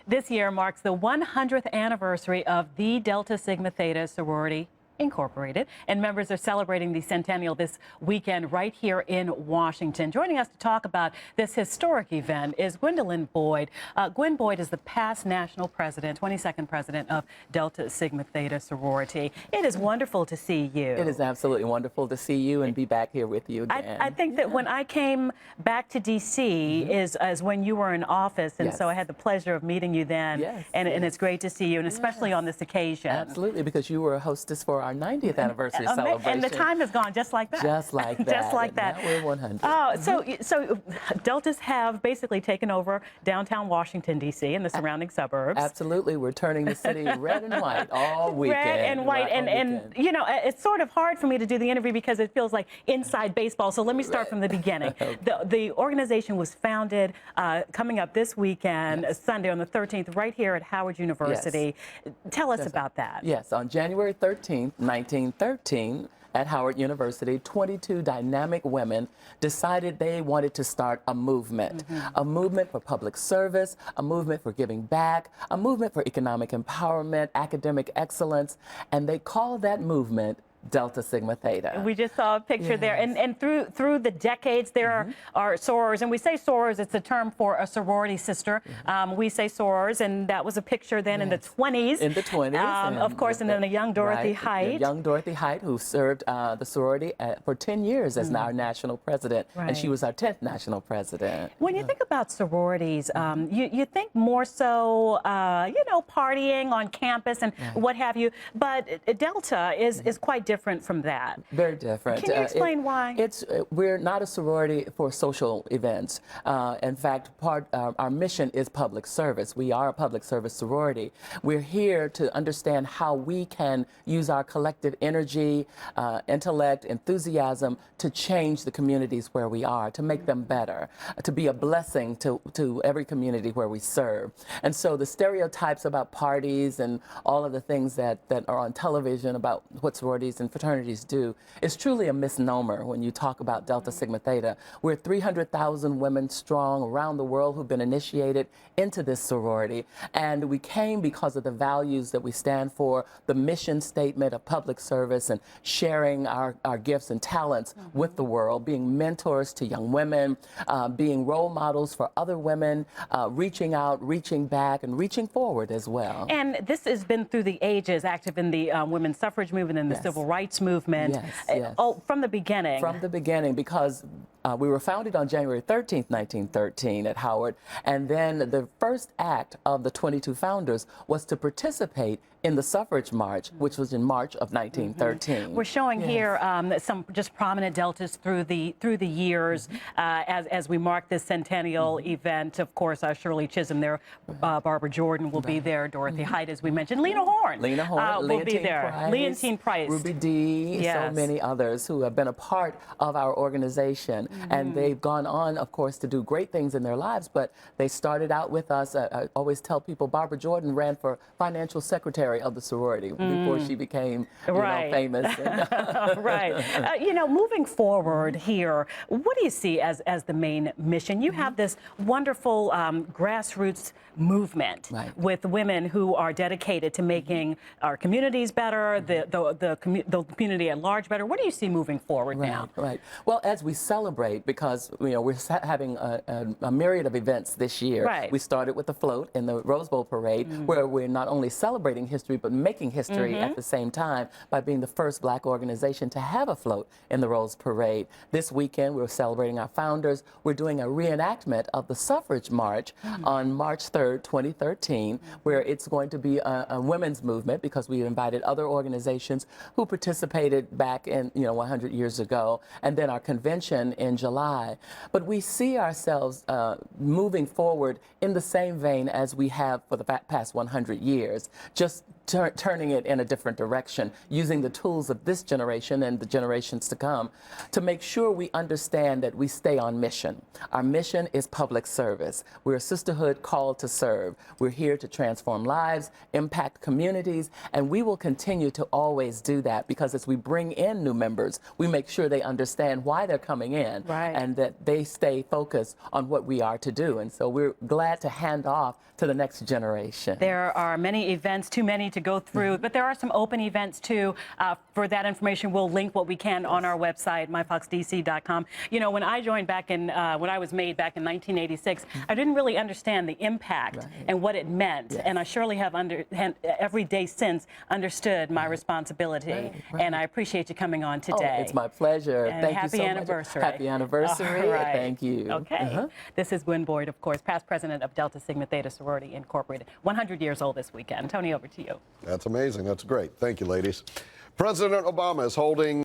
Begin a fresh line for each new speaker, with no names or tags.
This year marks the 100th anniversary of the Delta Sigma Theta Sorority Incorporated, and members are celebrating the Centennial this weekend right here in Washington. Joining us to talk about this historic event is Gwendolyn Boyd. Gwen Boyd is the past national president, 22nd president of Delta Sigma Theta Sorority. It is wonderful to see you.
It is absolutely wonderful to see you and be back here with you again.
I think that when I came back to D.C. is when you were in office, and so I had the pleasure of meeting you then, and it's great to see you, and especially on this occasion.
Absolutely, because you were a hostess for our 90th anniversary celebration.
And the time has gone just like that.
Just like that.
Just like that.
Now we're 100.
Oh, so Deltas have basically taken over downtown Washington, D.C. and the surrounding suburbs.
Absolutely. We're turning the city red and white all weekend.
Red and white. And you know, it's sort of hard for me to do the interview because it feels like inside baseball. So let me start from the beginning. The organization was founded coming up this weekend, Sunday on the 13th, right here at Howard University. Tell us about that.
Yes, on January 13th, 1913, at Howard University, 22 dynamic women decided they wanted to start a movement. A movement for public service, a movement for giving back, a movement for economic empowerment, academic excellence, and they called that movement Delta Sigma Theta.
We just saw a picture there, and through the decades there are sorors, and we say sorors, it's a term for a sorority sister. We say sorors, and that was a picture then in the 20s.
In the 20s.
Of course, and then the young Dorothy Height.
Young Dorothy Height, who served the sorority for 10 years as our national president, and she was our 10th national president.
When you think about sororities, you think more so, you know, partying on campus and what have you, but Delta is quite different from that.
Very different.
Can you explain why?
We're not a sorority for social events. In fact, our mission is public service. We are a public service sorority. We're here to understand how we can use our collective energy, intellect, enthusiasm to change the communities where we are, to make them better, to be a blessing to every community where we serve. And so the stereotypes about parties and all of the things that are on television about what sororities and fraternities do is truly a misnomer when you talk about Delta Sigma Theta. We're 300,000 women strong around the world who've been initiated into this sorority, and we came because of the values that we stand for, the mission statement of public service and sharing our gifts and talents with the world, being mentors to young women, being role models for other women, reaching out, reaching back, and reaching forward as well.
And this has been through the ages, active in the women's suffrage movement and the civil rights movement. Oh, from the beginning.
From the beginning, because we were founded on January 13th, 1913 at Howard, and then the first act of the 22 founders was to participate in the suffrage march, which was in March of 1913.
We're showing here some just prominent Deltas through the years as we mark this centennial event. Of course, Shirley Chisholm there, Barbara Jordan will be there, Dorothy Height, as we mentioned, Lena Horne. Will be there. Leontine Price.
Ruby Dee, so many others who have been a part of our organization. And they've gone on, of course, to do great things in their lives, but they started out with us. I always tell people Barbara Jordan ran for financial secretary of the sorority before she became you know, famous.
You know, moving forward here, what do you see as the main mission? You have this wonderful grassroots movement with women who are dedicated to making our communities better, the community at large better. What do you see moving forward now?
Well, as we celebrate, because you know we're having a myriad of events this year. We started with the float in the Rose Bowl parade, where we're not only celebrating history but making history at the same time by being the first Black organization to have a float in the Rose Parade. This weekend we're celebrating our founders. We're doing a reenactment of the suffrage march on March 3rd, 2013, where it's going to be a women's movement because we invited other organizations who participated back in 100 years ago, and then our convention in July. But we see ourselves moving forward in the same vein as we have for the past 100 years, just turning it in a different direction, using the tools of this generation and the generations to come to make sure we understand that we stay on mission. Our mission is public service. We're a sisterhood called to serve. We're here to transform lives, impact communities, and we will continue to always do that, because as we bring in new members, we make sure they understand why they're coming in, and that they stay focused on what we are to do. And so we're glad to hand off to the next generation.
There are many events, too many to go through, but there are some open events too. For that information, we'll link what we can on our website, myfoxdc.com. You know, when I joined back in, when I was made back in 1986, I didn't really understand the impact and what it meant. And I surely have every day since understood my responsibility. And I appreciate you coming on today.
Oh, it's my pleasure.
And
Thank
happy
you so
anniversary.
much. Happy anniversary. Thank you.
Okay. This is Gwen Boyd, of course, past president of Delta Sigma Theta Sorority Incorporated. 100 years old this weekend. Tony, over to you.
That's amazing. That's great. Thank you, ladies. President Obama is holding